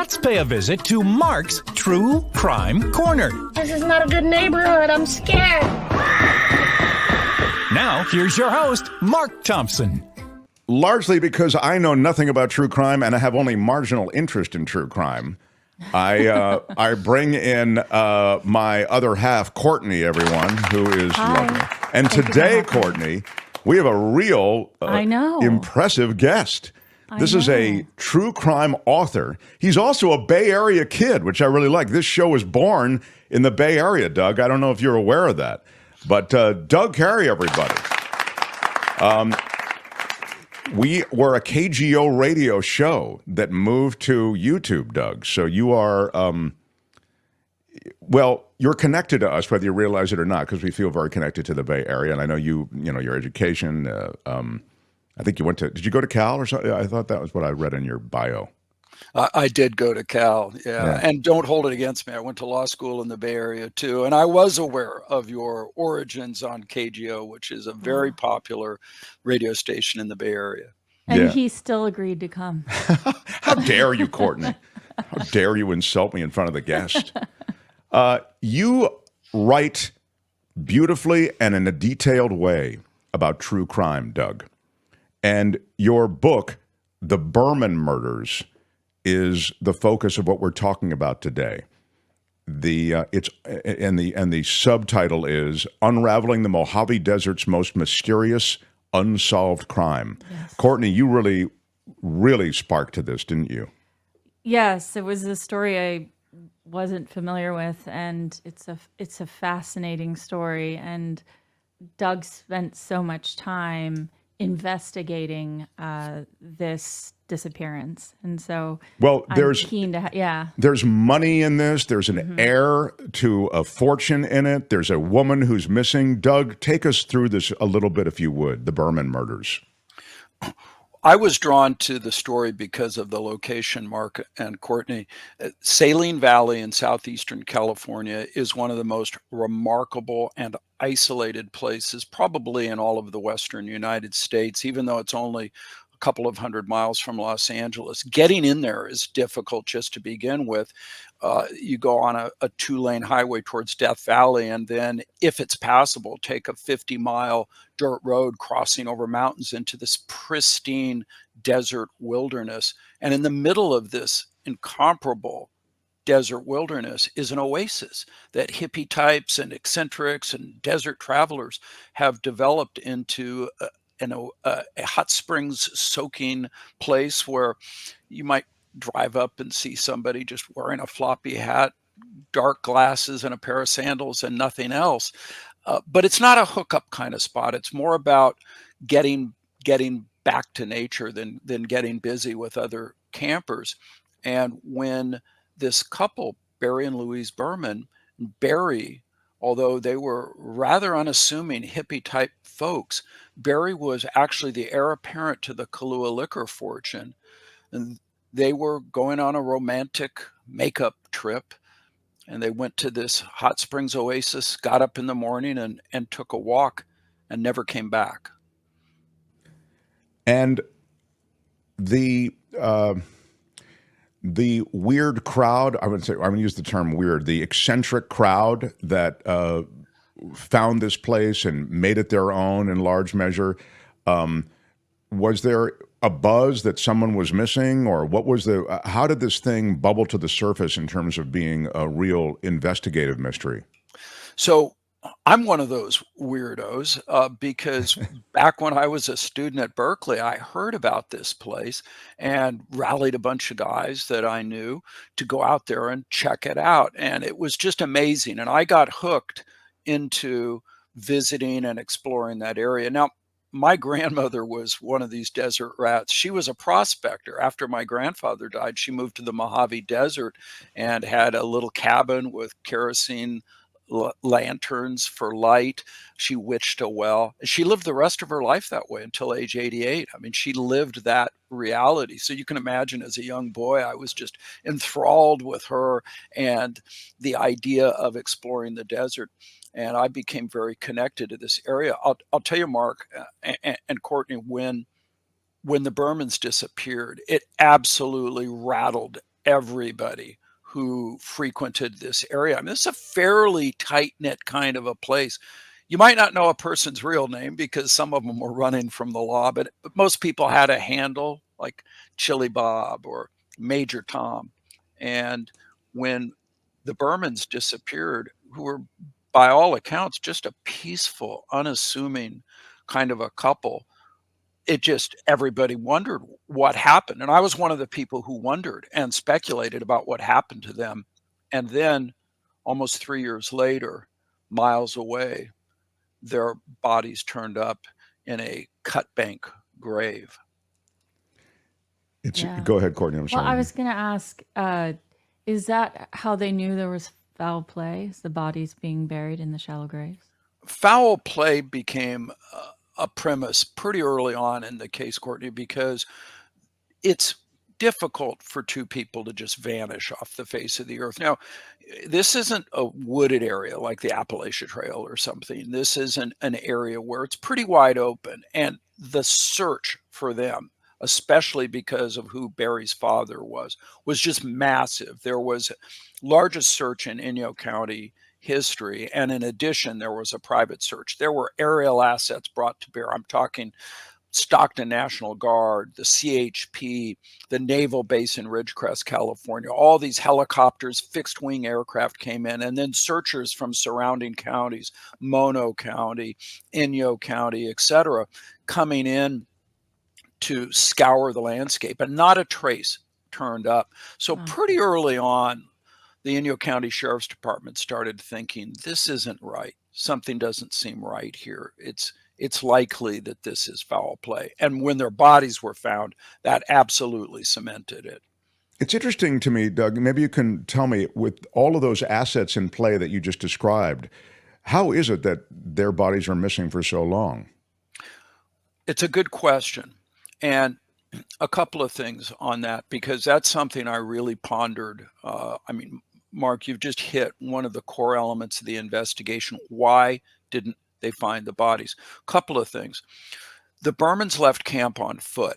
let's pay a visit to Mark's True Crime Corner. This is not a good neighborhood. I'm scared. Now, here's your host, Mark Thompson. Largely because I know nothing about true crime and I have only marginal interest in true crime, I bring in my other half, Courtney, everyone, who is lovely. And today, Courtney, we have a real impressive guest. This is a true crime author. He's also a Bay Area kid, which I really like. This show was born in the Bay Area, Doug. I don't know if you're aware of that. But Doug Kari, everybody. We were a KGO radio show that moved to YouTube, Doug. So you are, well, you're connected to us, whether you realize it or not, because we feel very connected to the Bay Area. And I know you know, your education. I think you went to, did you go to Cal or something? I thought that was what I read in your bio. I did go to Cal, yeah. And don't hold it against me. I went to law school in the Bay Area too, and I was aware of your origins on KGO, which is a very popular radio station in the Bay Area. And he still agreed to come. How dare you, Courtney? How dare you insult me in front of the guest? You write beautifully and in a detailed way about true crime, Doug. And your book, The Berman Murders, is the focus of what we're talking about today. The subtitle is Unraveling the Mojave Desert's Most Mysterious Unsolved Crime. Yes. Courtney, you really sparked to this, didn't you? Yes, it was a story I wasn't familiar with, and it's a fascinating story. And Doug spent so much time investigating this disappearance, and so there's keen to there's money in this. There's an heir to a fortune in it. There's a woman who's missing. Doug, take us through this a little bit, if you would. The Berman Murders. I was drawn to the story because of the location, Mark and Courtney. Saline Valley in southeastern California is one of the most remarkable and isolated places probably in all of the western United States, even though it's only a couple of 100 miles from Los Angeles. Getting in there is difficult just to begin with. You go on a 2-lane highway towards Death Valley, and then, if it's passable, take a 50-mile dirt road crossing over mountains into this pristine desert wilderness. And in the middle of this incomparable desert wilderness is an oasis that hippie types and eccentrics and desert travelers have developed into a hot springs soaking place where you might drive up and see somebody just wearing a floppy hat, dark glasses, and a pair of sandals and nothing else. But it's not a hookup kind of spot. It's more about getting back to nature than getting busy with other campers. And when this couple, Barry and Louise Burman, Barry, although they were rather unassuming hippie type folks, Barry was actually the heir apparent to the Kahlua liquor fortune. And they were going on a romantic makeup trip, and they went to this hot springs oasis, got up in the morning and took a walk and never came back. And the weird crowd, I'm going to use the term weird, the eccentric crowd that found this place and made it their own in large measure, was there a buzz that someone was missing, or what was how did this thing bubble to the surface in terms of being a real investigative mystery? So I'm one of those weirdos because back when I was a student at Berkeley, I heard about this place and rallied a bunch of guys that I knew to go out there and check it out. And it was just amazing. And I got hooked into visiting and exploring that area. Now, my grandmother was one of these desert rats. She was a prospector. After my grandfather died, she moved to the Mojave Desert and had a little cabin with kerosene lanterns for light. She witched a well. She lived the rest of her life that way until age 88. I mean, she lived that reality. So you can imagine, as a young boy, I was just enthralled with her and the idea of exploring the desert. And I became very connected to this area. I'll tell you, Mark and Courtney, when the Burmans disappeared, it absolutely rattled everybody who frequented this area. I mean, it's a fairly tight-knit kind of a place. You might not know a person's real name because some of them were running from the law, but most people had a handle like Chili Bob or Major Tom. And when the Burmans disappeared, who were by all accounts just a peaceful, unassuming kind of a couple, it just, everybody wondered what happened. And I was one of the people who wondered and speculated about what happened to them. And then almost 3 years later, miles away, their bodies turned up in a cut bank grave. Yeah. Go ahead, Courtney. I'm sorry. Well, I was going to ask, is that how they knew there was foul play? Is the bodies being buried in the shallow graves? Foul play became a premise pretty early on in the case, Courtney, because it's difficult for two people to just vanish off the face of the earth. Now, this isn't a wooded area like the Appalachia Trail or something. This is an area where it's pretty wide open, and the search for them, especially because of who Barry's father was just massive. There was largest search in Inyo County history, and in addition, there was a private search. There were aerial assets brought to bear. I'm talking Stockton National Guard, the CHP, the Naval Base in Ridgecrest, California. All these helicopters, fixed wing aircraft came in, and then searchers from surrounding counties, Mono County, Inyo County, etc., coming in to scour the landscape, and not a trace turned up. So pretty early on, the Inyo County Sheriff's Department started thinking, this isn't right. Something doesn't seem right here. It's likely that this is foul play. And when their bodies were found, that absolutely cemented it. It's interesting to me, Doug, maybe you can tell me, with all of those assets in play that you just described, how is it that their bodies are missing for so long? It's a good question. And a couple of things on that, because that's something I really pondered. I mean, Mark, you've just hit one of the core elements of the investigation. Why didn't they find the bodies? Couple of things. The Burmans left camp on foot,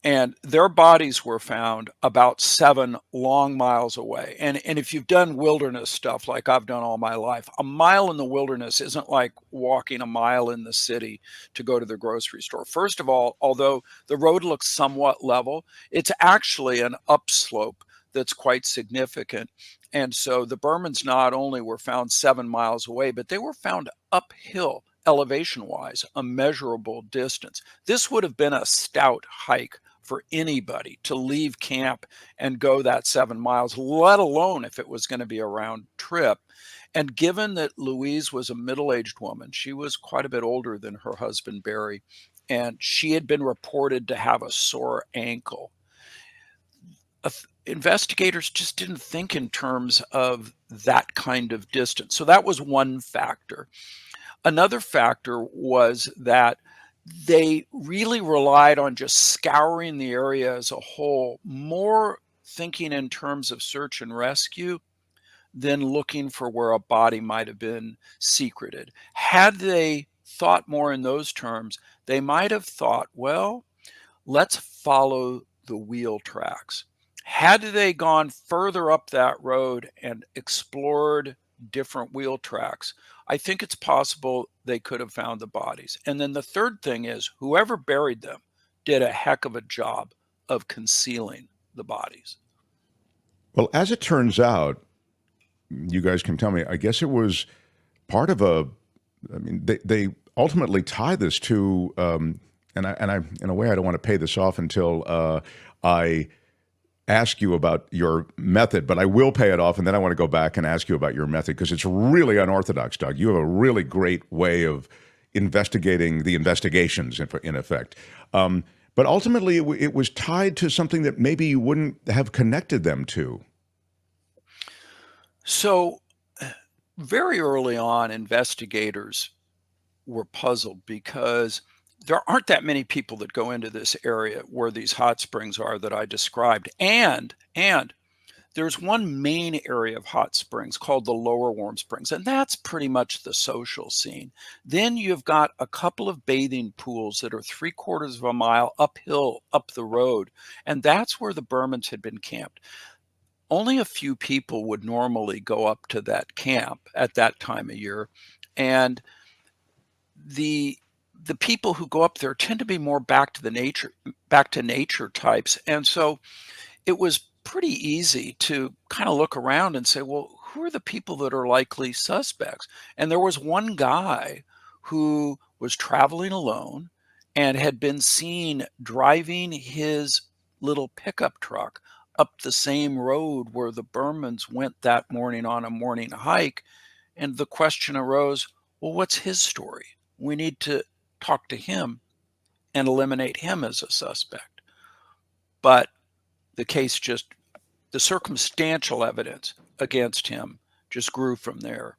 and their bodies were found about 7 long miles away. And if you've done wilderness stuff like I've done all my life, a mile in the wilderness isn't like walking a mile in the city to go to the grocery store. First of all, although the road looks somewhat level, it's actually an upslope that's quite significant. And so the Burmans not only were found 7 miles away, but they were found uphill, elevation-wise, a measurable distance. This would have been a stout hike for anybody to leave camp and go that 7 miles, let alone if it was going to be a round trip. And given that Louise was a middle-aged woman, she was quite a bit older than her husband, Barry, and she had been reported to have a sore ankle. Investigators just didn't think in terms of that kind of distance. So that was one factor. Another factor was that they really relied on just scouring the area as a whole, more thinking in terms of search and rescue than looking for where a body might have been secreted. Had they thought more in those terms, they might have thought, well, let's follow the wheel tracks. Had they gone further up that road and explored different wheel tracks, I think it's possible they could have found the bodies. And then the third thing is, whoever buried them did a heck of a job of concealing the bodies. Well, as it turns out, you guys can tell me, I guess it was part of they ultimately tie this to, and I, in a way, I don't want to pay this off until I ask you about your method, but I will pay it off, and then I want to go back and ask you about your method, because it's really unorthodox, Doug. You have a really great way of investigating the investigations, in effect. But ultimately, it was tied to something that maybe you wouldn't have connected them to. So very early on, investigators were puzzled because there aren't that many people that go into this area where these hot springs are that I described. And there's one main area of hot springs called the Lower Warm Springs, and that's pretty much the social scene. Then you've got a couple of bathing pools that are 3/4 of a mile uphill up the road, and that's where the Burmans had been camped. only a few people would normally go up to that camp at that time of year. And the people who go up there tend to be more back to nature types. And so it was pretty easy to kind of look around and say, well, who are the people that are likely suspects? And there was one guy who was traveling alone and had been seen driving his little pickup truck up the same road where the Burmans went that morning on a morning hike. And the question arose, well, what's his story? We need to talk to him and eliminate him as a suspect. But the circumstantial evidence against him just grew from there.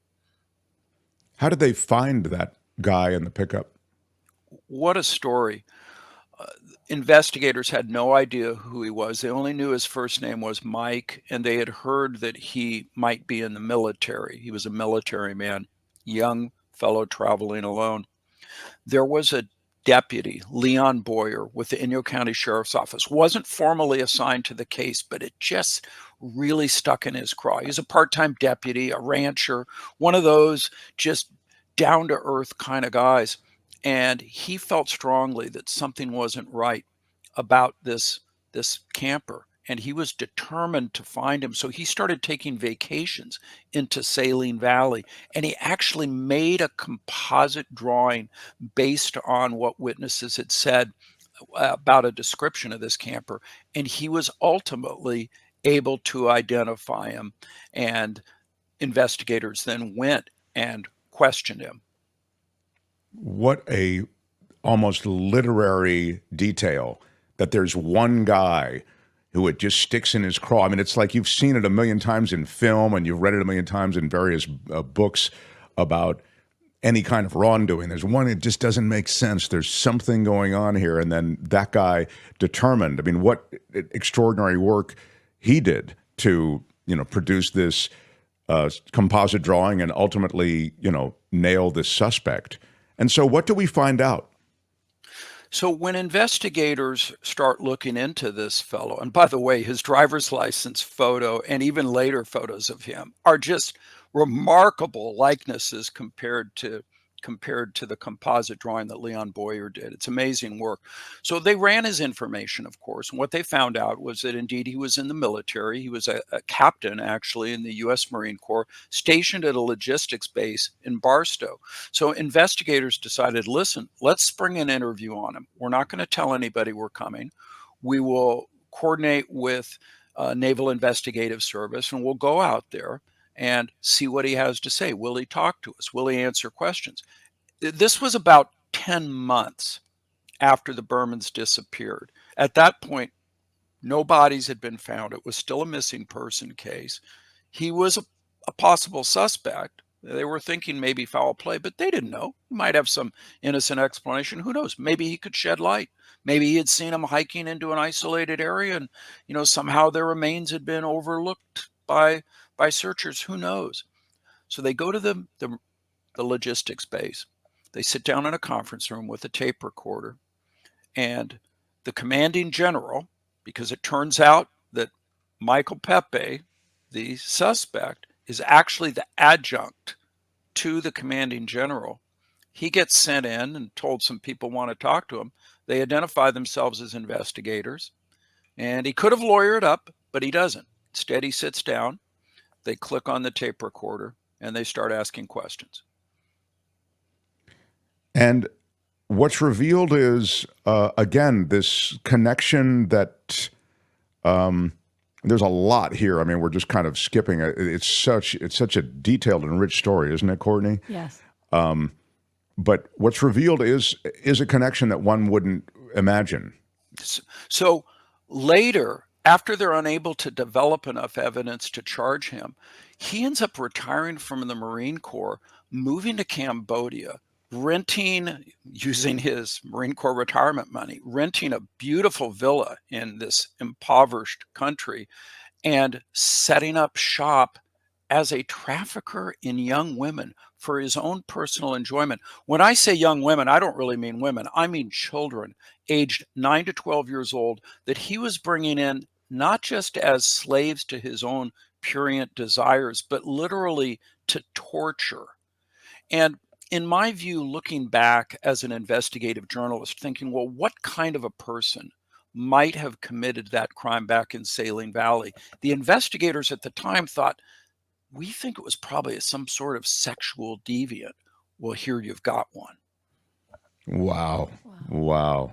How did they find that guy in the pickup? What a story. Investigators had no idea who he was. They only knew his first name was Mike, and they had heard that he might be in the military. He was a military man, young fellow traveling alone. There was a deputy, Leon Boyer, with the Inyo County Sheriff's Office. Wasn't formally assigned to the case, but it just really stuck in his craw. He's a part-time deputy, a rancher, one of those just down-to-earth kind of guys. And he felt strongly that something wasn't right about this camper. And he was determined to find him. So he started taking vacations into Saline Valley. And he actually made a composite drawing based on what witnesses had said about a description of this camper. And he was ultimately able to identify him. And investigators then went and questioned him. What a almost literary detail that there's one guy who it just sticks in his craw. I mean, it's like you've seen it a million times in film and you've read it a million times in various books about any kind of wrongdoing. There's one, it just doesn't make sense. There's something going on here. And then that guy determined, I mean, what extraordinary work he did to, produce this composite drawing and ultimately, nail this suspect. And so what do we find out? So when investigators start looking into this fellow, and by the way, his driver's license photo and even later photos of him are just remarkable likenesses compared to the composite drawing that Leon Boyer did. It's amazing work. So they ran his information, of course, and what they found out was that indeed he was in the military. He was a captain, actually, in the U.S. Marine Corps, stationed at a logistics base in Barstow. So investigators decided, listen, let's spring an interview on him. We're not going to tell anybody we're coming. We will coordinate with Naval Investigative Service, and we'll go out there and see what he has to say. Will he talk to us? Will he answer questions? This was about 10 months after the Burmans disappeared. At that point, no bodies had been found. It was still a missing person case. He was a possible suspect. They were thinking maybe foul play, but they didn't know. He might have some innocent explanation. Who knows? Maybe he could shed light. Maybe he had seen him hiking into an isolated area and, somehow their remains had been overlooked by searchers. Who knows? So they go to the logistics base. They sit down in a conference room with a tape recorder, and the commanding general, because it turns out that Michael Pepe, the suspect, is actually the adjunct to the commanding general. He gets sent in and told some people want to talk to him. They identify themselves as investigators, and he could have lawyered up, but he doesn't. Instead, he sits down. They click on the tape recorder and they start asking questions. And what's revealed is, again, this connection that there's a lot here. I mean, we're just kind of skipping it. It's such a detailed and rich story, isn't it, Courtney? Yes. But what's revealed is a connection that one wouldn't imagine. So later, after they're unable to develop enough evidence to charge him, he ends up retiring from the Marine Corps, moving to Cambodia, using his Marine Corps retirement money, renting a beautiful villa in this impoverished country, and setting up shop as a trafficker in young women for his own personal enjoyment. When I say young women, I don't really mean women. I mean children aged 9 to 12 years old that he was bringing in not just as slaves to his own prurient desires, but literally to torture. And in my view, looking back as an investigative journalist, thinking, well, what kind of a person might have committed that crime back in Saline Valley? The investigators at the time thought, we think it was probably some sort of sexual deviant. Well, here you've got one. Wow. Wow.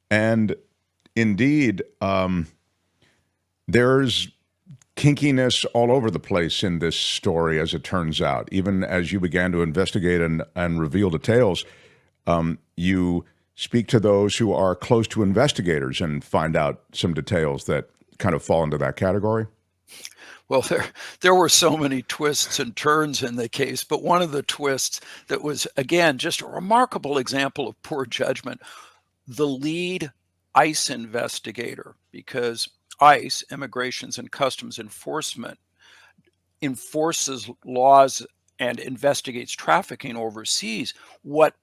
And indeed, there's kinkiness all over the place in this story, as it turns out. Even as you began to investigate and reveal details, you speak to those who are close to investigators and find out some details that kind of fall into that category. Well, there were so many twists and turns in the case, but one of the twists that was, again, just a remarkable example of poor judgment, the lead ICE investigator, because ICE, Immigrations and Customs Enforcement, enforces laws and investigates trafficking overseas. What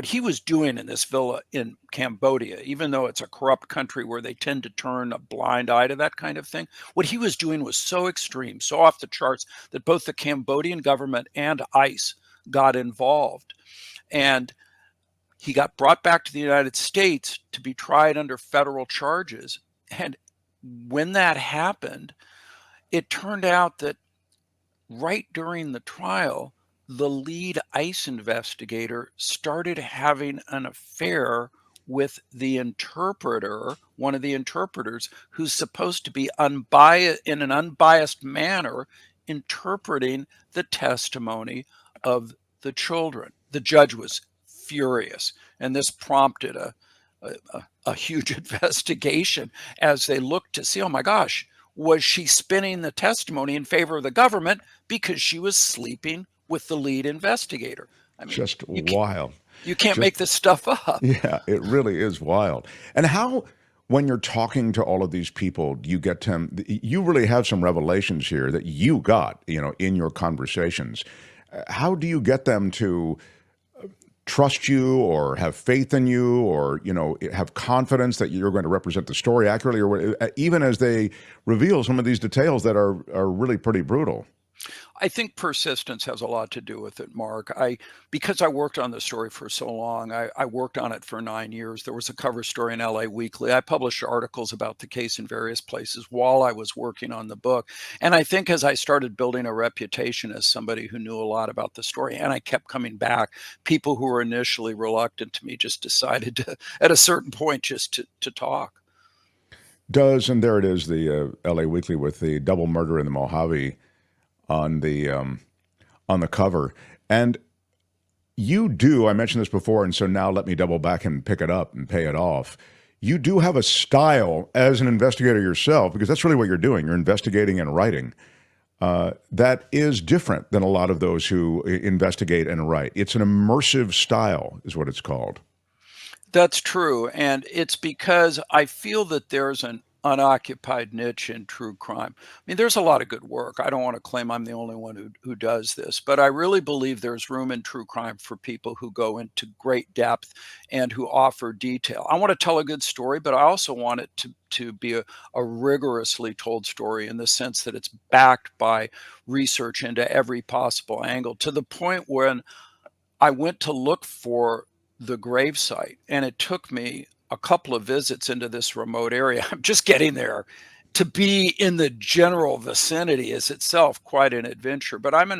he was doing in this villa in Cambodia, even though it's a corrupt country where they tend to turn a blind eye to that kind of thing, what he was doing was so extreme, so off the charts, that both the Cambodian government and ICE got involved. And he got brought back to the United States to be tried under federal charges. And when that happened, it turned out that right during the trial, the lead ICE investigator started having an affair with the interpreter, one of the interpreters, who's supposed to be unbiased, in an unbiased manner, interpreting the testimony of the children. The judge was furious, and this prompted a huge investigation as they looked to see, oh my gosh, was she spinning the testimony in favor of the government because she was sleeping with the lead investigator? I mean, just wild. You can't make this stuff up. Yeah, it really is wild. And how, when you're talking to all of these people, you get to, you really have some revelations here that you got, in your conversations. How do you get them to trust you or have faith in you or, have confidence that you're going to represent the story accurately, or even as they reveal some of these details that are really pretty brutal? I think persistence has a lot to do with it, Mark. Because I worked on the story for so long, I worked on it for 9 years. There was a cover story in LA Weekly. I published articles about the case in various places while I was working on the book. And I think as I started building a reputation as somebody who knew a lot about the story, and I kept coming back, people who were initially reluctant to me just decided to, at a certain point, just to talk. And there it is, the LA Weekly with the double murder in the Mojave on the cover. And you do, I mentioned this before, and so now let me double back and pick it up and pay it off. You do have a style as an investigator yourself, because that's really what you're doing. You're investigating and writing. That is different than a lot of those who investigate and write. It's an immersive style, is what it's called. That's true. And it's because I feel that there's an unoccupied niche in true crime. I mean, there's a lot of good work. I don't want to claim I'm the only one who does this, but I really believe there's room in true crime for people who go into great depth and who offer detail. I want to tell a good story, but I also want it to be a rigorously told story in the sense that it's backed by research into every possible angle, to the point when I went to look for the gravesite, and it took me a couple of visits into this remote area. I'm just getting there. To be in the general vicinity is itself quite an adventure. But I'm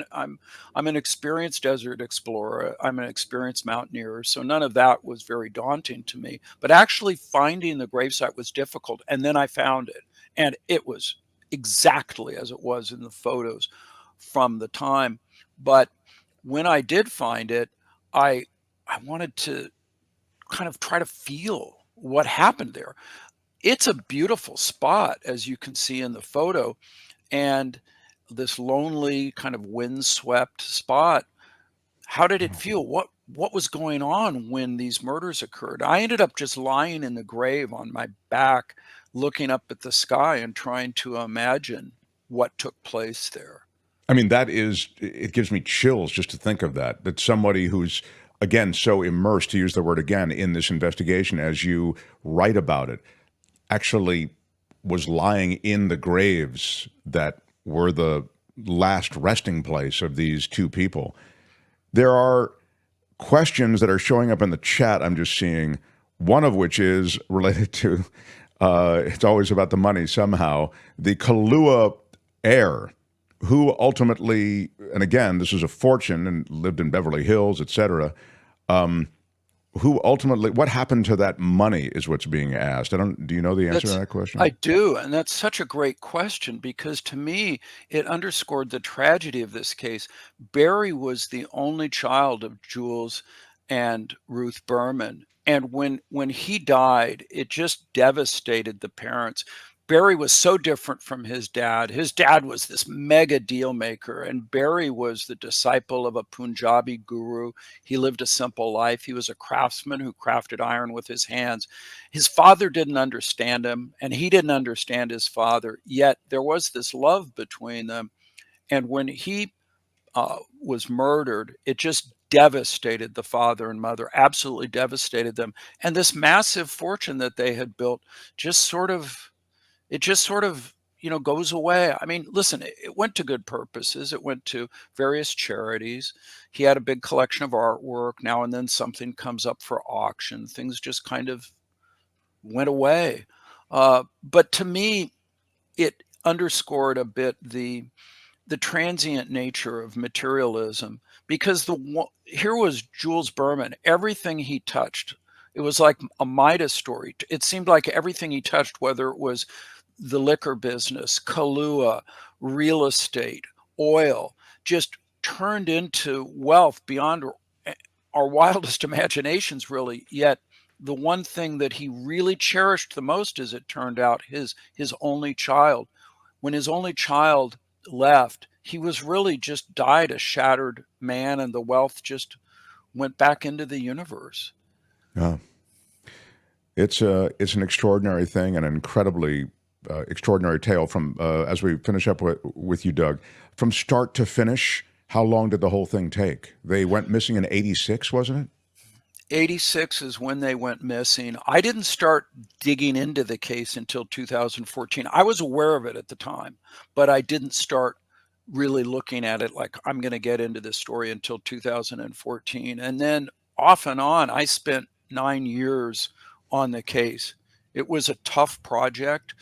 an experienced desert explorer. I'm an experienced mountaineer, so none of that was very daunting to me. But actually finding the gravesite was difficult, and then I found it, and it was exactly as it was in the photos from the time. But when I did find it, I wanted to kind of try to feel what happened there. It's a beautiful spot, as you can see in the photo, and this lonely kind of windswept spot. How did it feel? What was going on when these murders occurred? I ended up just lying in the grave on my back, looking up at the sky and trying to imagine what took place there. I mean, it gives me chills just to think of that somebody who's, again, so immersed, to use the word again, in this investigation as you write about it, actually was lying in the graves that were the last resting place of these two people. There are questions that are showing up in the chat I'm just seeing, one of which is related to, it's always about the money somehow, the Kahlua heir, who ultimately, and again, this is a fortune and lived in Beverly Hills, etc., who ultimately, what happened to that money is what's being asked. Do you know the answer to that question? I do, and that's such a great question because to me, it underscored the tragedy of this case. Barry was the only child of Jules and Ruth Burman, and when he died, it just devastated the parents. Barry was so different from his dad. His dad was this mega deal maker, and Barry was the disciple of a Punjabi guru. He lived a simple life. He was a craftsman who crafted iron with his hands. His father didn't understand him, and he didn't understand his father, yet there was this love between them. And when he was murdered, it just devastated the father and mother, absolutely devastated them. And this massive fortune that they had built just sort of goes away. I mean, listen, it went to good purposes. It went to various charities. He had a big collection of artwork. Now and then something comes up for auction. Things just kind of went away. But to me, it underscored a bit the transient nature of materialism, because here was Jules Burman. Everything he touched, it was like a Midas story. It seemed like everything he touched, whether it was the liquor business, Kahlua, real estate, oil, just turned into wealth beyond our wildest imaginations, really. Yet the one thing that he really cherished the most, as it turned out, his only child. When his only child left, he was really just died a shattered man, and the wealth just went back into the universe. Yeah. It's an extraordinary thing, and an incredibly extraordinary tale from, as we finish up with you, Doug, from start to finish. How long did the whole thing take? They went missing in 86, wasn't it? 86 is when they went missing. I didn't start digging into the case until 2014. I was aware of it at the time, but I didn't start really looking at it like I'm going to get into this story until 2014. And then off and on, I spent 9 years on the case. It was a tough project.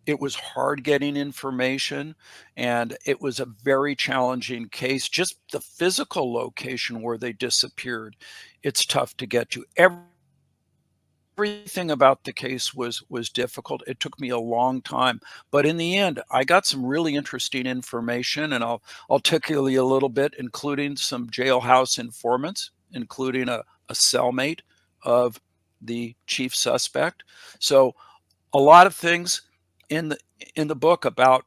It was hard getting information, and it was a very challenging case. Just the physical location where they disappeared, it's tough to get to. Everything about the case was difficult. It took me a long time, but in the end, I got some really interesting information, and I'll tickle you a little bit, including some jailhouse informants, including a cellmate of the chief suspect. So a lot of things in the book about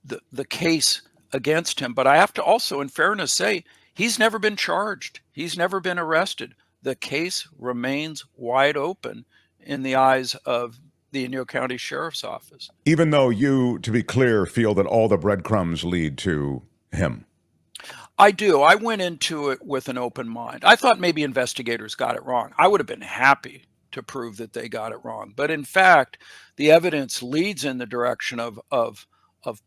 the case against him, but I have to also, in fairness, say he's never been charged. He's never been arrested. The case remains wide open in the eyes of the Inyo County Sheriff's Office. Even though you, to be clear, feel that all the breadcrumbs lead to him. I do. I went into it with an open mind. I thought maybe investigators got it wrong. I would have been happy to prove that they got it wrong. But in fact, the evidence leads in the direction of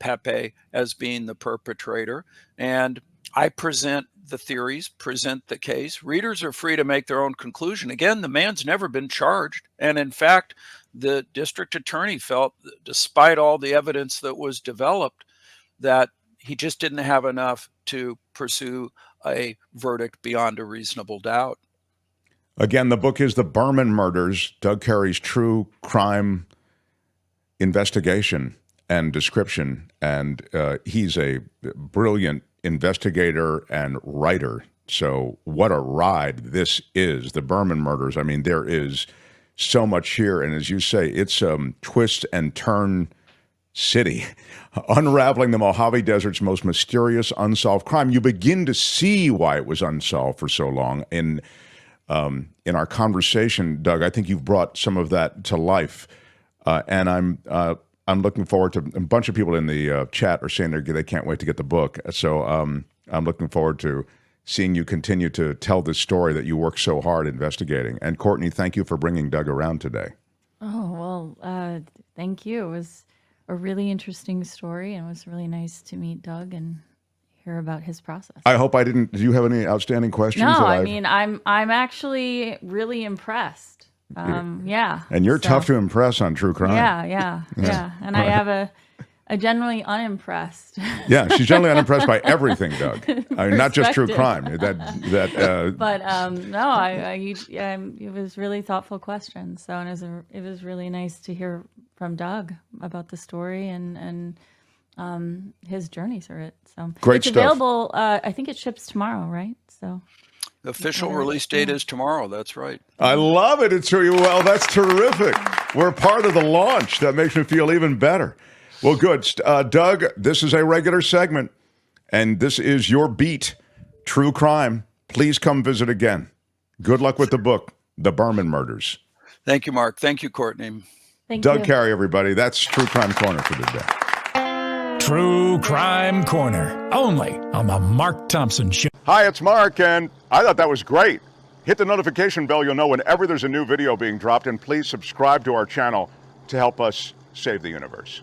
Pepe as being the perpetrator. And I present the theories, present the case. Readers are free to make their own conclusion. Again, the man's never been charged. And in fact, the district attorney felt, despite all the evidence that was developed, that he just didn't have enough to pursue a verdict beyond a reasonable doubt. Again, the book is The Berman Murders, Doug Kari's true crime investigation and description. And he's a brilliant investigator and writer. So what a ride this is, The Berman Murders. I mean, there is so much here. And as you say, it's twist and turn city, unraveling the Mojave Desert's most mysterious unsolved crime. You begin to see why it was unsolved for so long. In our conversation, Doug, I think you've brought some of that to life, and I'm looking forward to. A bunch of people in the chat are saying they can't wait to get the book. So I'm looking forward to seeing you continue to tell this story that you work so hard investigating. And Courtney, thank you for bringing Doug around today. Oh, well, thank you. It was a really interesting story, and it was really nice to meet Doug and hear about his process. I hope I didn't. Do you have any outstanding questions? No, that I I've- mean, I'm actually really impressed. Yeah. And you're So, tough to impress on true crime. Yeah. And I have a generally unimpressed. Yeah, she's generally unimpressed by everything, Doug. I mean, not just true Perspective. crime. But no, it was really thoughtful questions. So and it was really nice to hear from Doug about the story and his journey through it. So Great it's stuff. available. I think it ships tomorrow, right? So The official release date is tomorrow. That's right. I love it. It's well. That's terrific. We're part of the launch. That makes me feel even better. Well, good. Doug, this is a regular segment, and this is your beat, true crime. Please come visit again. Good luck with the book, The Berman Murders. Thank you, Mark. Thank you, Courtney. thank Doug you. Kari, everybody. That's True Crime Corner for today. True Crime Corner, only on the Mark Thompson Show. Hi, it's Mark, and I thought that was great. Hit the notification bell. You'll know whenever there's a new video being dropped, and please subscribe to our channel to help us save the universe.